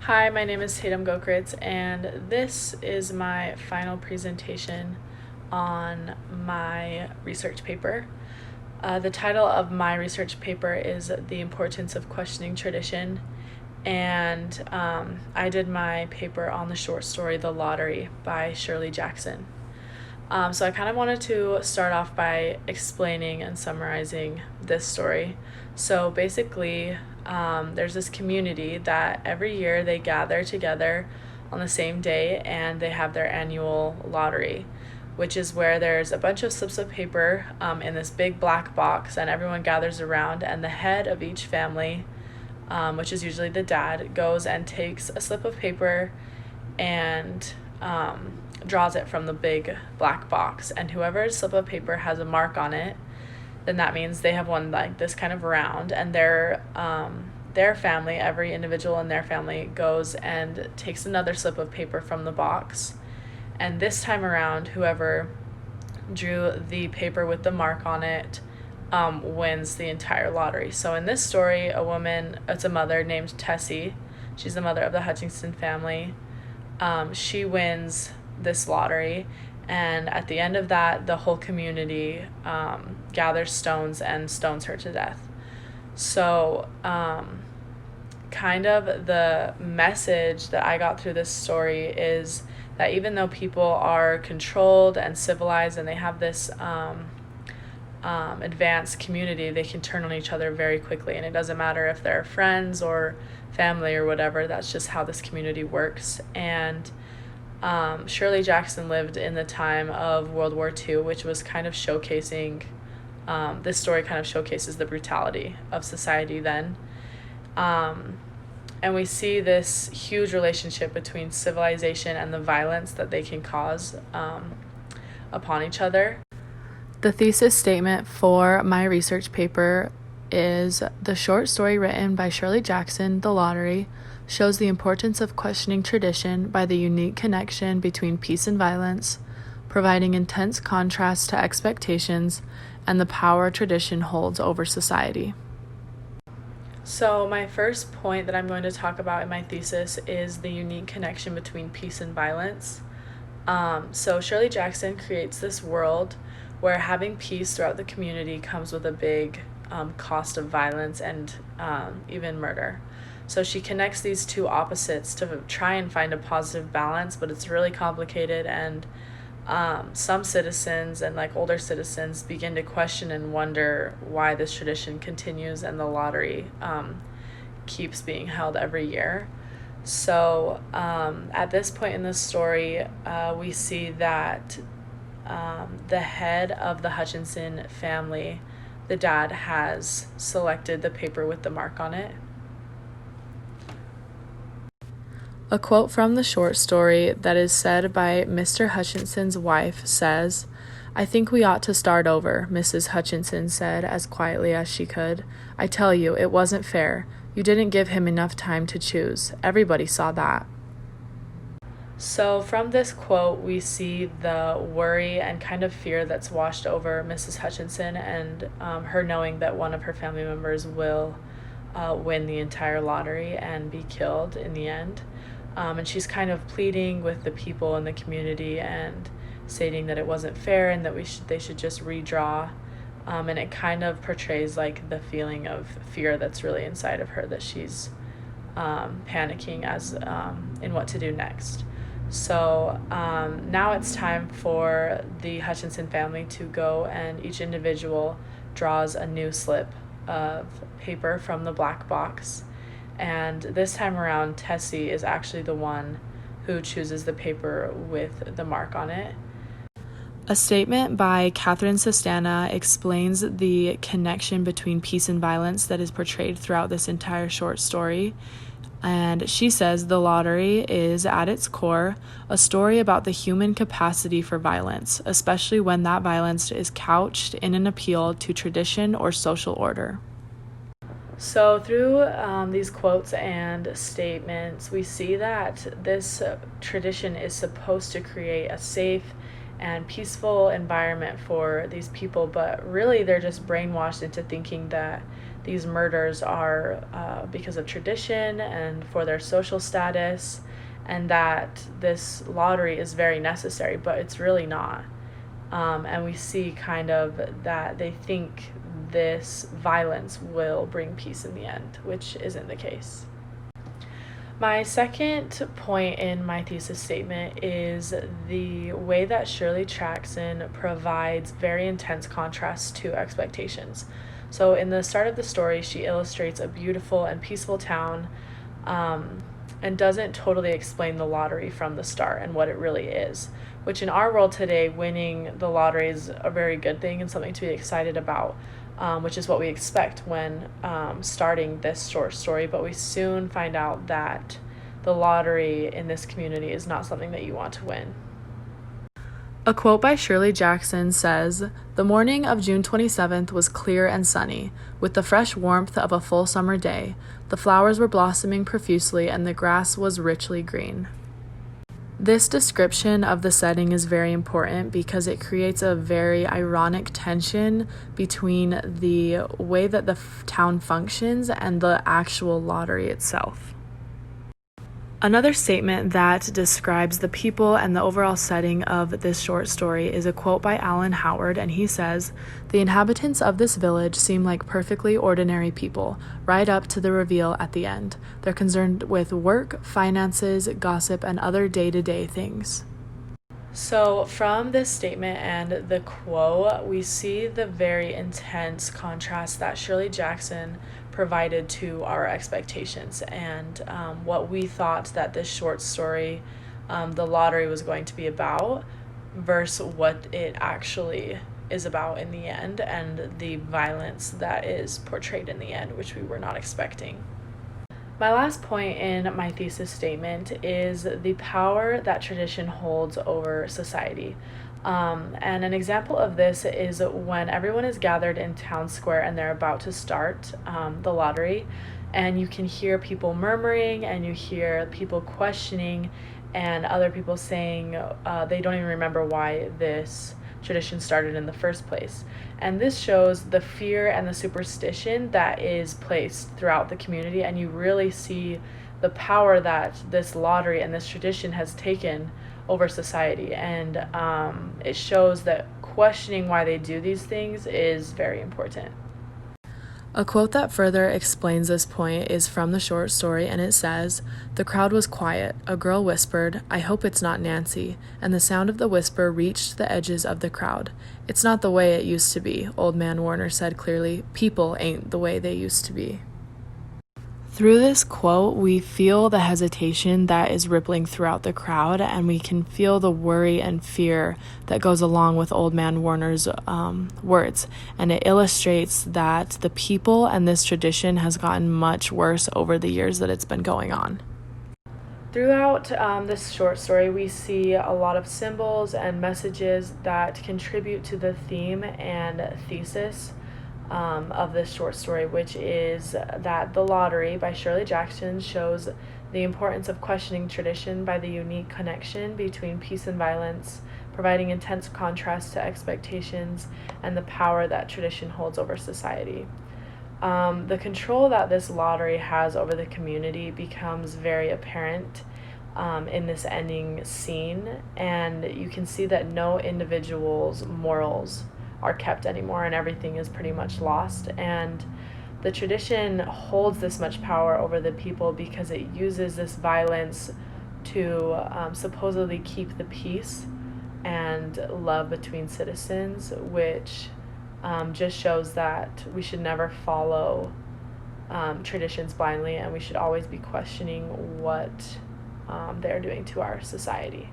Hi, my name is Tatum Gokritz, and this is my final presentation on my research paper. The title of my research paper is The Importance of Questioning Tradition, and I did my paper on the short story The Lottery by Shirley Jackson. So I kind of wanted to start off by explaining and summarizing this story. So basically, there's this community that every year they gather together on the same day and they have their annual lottery, which is where there's a bunch of slips of paper in this big black box, and everyone gathers around, and the head of each family, which is usually the dad, goes and takes a slip of paper and draws it from the big black box, and whoever's slip of paper has a mark on it, then that means they have won like this kind of round, and their family, every individual in their family, goes and takes another slip of paper from the box, and this time around whoever drew the paper with the mark on it wins the entire lottery. So in this story, it's a mother named Tessie. She's the mother of the Hutchinson family. She wins this lottery, and at the end of that, the whole community gathers stones and stones her to death. So kind of the message that I got through this story is that even though people are controlled and civilized and they have this advanced community, they can turn on each other very quickly, and it doesn't matter if they're friends or family or whatever. That's just how this community works. And Shirley Jackson lived in the time of World War II, which was kind of showcasing, this story kind of showcases the brutality of society then. And we see this huge relationship between civilization and the violence that they can cause upon each other. The thesis statement for my research paper is the short story written by Shirley Jackson, The Lottery, shows the importance of questioning tradition by the unique connection between peace and violence, providing intense contrast to expectations and the power tradition holds over society. So my first point that I'm going to talk about in my thesis is the unique connection between peace and violence. So Shirley Jackson creates this world where having peace throughout the community comes with a big cost of violence and even murder. So she connects these two opposites to try and find a positive balance, but it's really complicated, and some citizens and like older citizens begin to question and wonder why this tradition continues and the lottery keeps being held every year. So at this point in the story, we see that the head of the Hutchinson family, the dad, has selected the paper with the mark on it. A quote from the short story that is said by Mr. Hutchinson's wife says, "I think we ought to start over," Mrs. Hutchinson said as quietly as she could. "I tell you, it wasn't fair. You didn't give him enough time to choose. Everybody saw that." So from this quote, we see the worry and kind of fear that's washed over Mrs. Hutchinson, and her knowing that one of her family members will win the entire lottery and be killed in the end. And she's kind of pleading with the people in the community and stating that it wasn't fair and that they should just redraw. And it kind of portrays like the feeling of fear that's really inside of her, that she's panicking as in what to do next. So now it's time for the Hutchinson family to go, and each individual draws a new slip of paper from the black box. And this time around, Tessie is actually the one who chooses the paper with the mark on it. A statement by Catherine Sestana explains the connection between peace and violence that is portrayed throughout this entire short story. And she says the lottery is, at its core, a story about the human capacity for violence, especially when that violence is couched in an appeal to tradition or social order. So through these quotes and statements, we see that this tradition is supposed to create a safe and peaceful environment for these people, but really they're just brainwashed into thinking that these murders are because of tradition and for their social status, and that this lottery is very necessary, but it's really not. And we see kind of that they think this violence will bring peace in the end, which isn't the case. My second point in my thesis statement is the way that Shirley Jackson provides very intense contrasts to expectations. So in the start of the story, she illustrates a beautiful and peaceful town, and doesn't totally explain the lottery from the start and what it really is, which in our world today, winning the lottery is a very good thing and something to be excited about, which is what we expect when starting this short story. But we soon find out that the lottery in this community is not something that you want to win. A quote by Shirley Jackson says, "The morning of June 27th was clear and sunny, with the fresh warmth of a full summer day. The flowers were blossoming profusely and the grass was richly green." This description of the setting is very important because it creates a very ironic tension between the way that the town functions and the actual lottery itself. Another statement that describes the people and the overall setting of this short story is a quote by Alan Howard, and he says, "The inhabitants of this village seem like perfectly ordinary people, right up to the reveal at the end. They're concerned with work, finances, gossip, and other day-to-day things." So from this statement and the quote, we see the very intense contrast that Shirley Jackson provided to our expectations and what we thought that this short story, the lottery, was going to be about versus what it actually is about in the end, and the violence that is portrayed in the end, which we were not expecting. My last point in my thesis statement is the power that tradition holds over society. And an example of this is when everyone is gathered in town square and they're about to start the lottery, and you can hear people murmuring and you hear people questioning and other people saying they don't even remember why this tradition started in the first place. And this shows the fear and the superstition that is placed throughout the community, and you really see the power that this lottery and this tradition has taken over society. And it shows that questioning why they do these things is very important. A quote that further explains this point is from the short story, and it says, "The crowd was quiet. A girl whispered, 'I hope it's not Nancy,' and the sound of the whisper reached the edges of the crowd. 'It's not the way it used to be,' Old Man Warner said clearly. 'People ain't the way they used to be.'" Through this quote, we feel the hesitation that is rippling throughout the crowd, and we can feel the worry and fear that goes along with Old Man Warner's words. And it illustrates that the people and this tradition has gotten much worse over the years that it's been going on. Throughout this short story, we see a lot of symbols and messages that contribute to the theme and thesis of this short story, which is that The Lottery by Shirley Jackson shows the importance of questioning tradition by the unique connection between peace and violence, providing intense contrast to expectations and the power that tradition holds over society. The control that this lottery has over the community becomes very apparent in this ending scene, and you can see that no individual's morals are kept anymore and everything is pretty much lost. And the tradition holds this much power over the people because it uses this violence to supposedly keep the peace and love between citizens, which just shows that we should never follow traditions blindly, and we should always be questioning what they're doing to our society.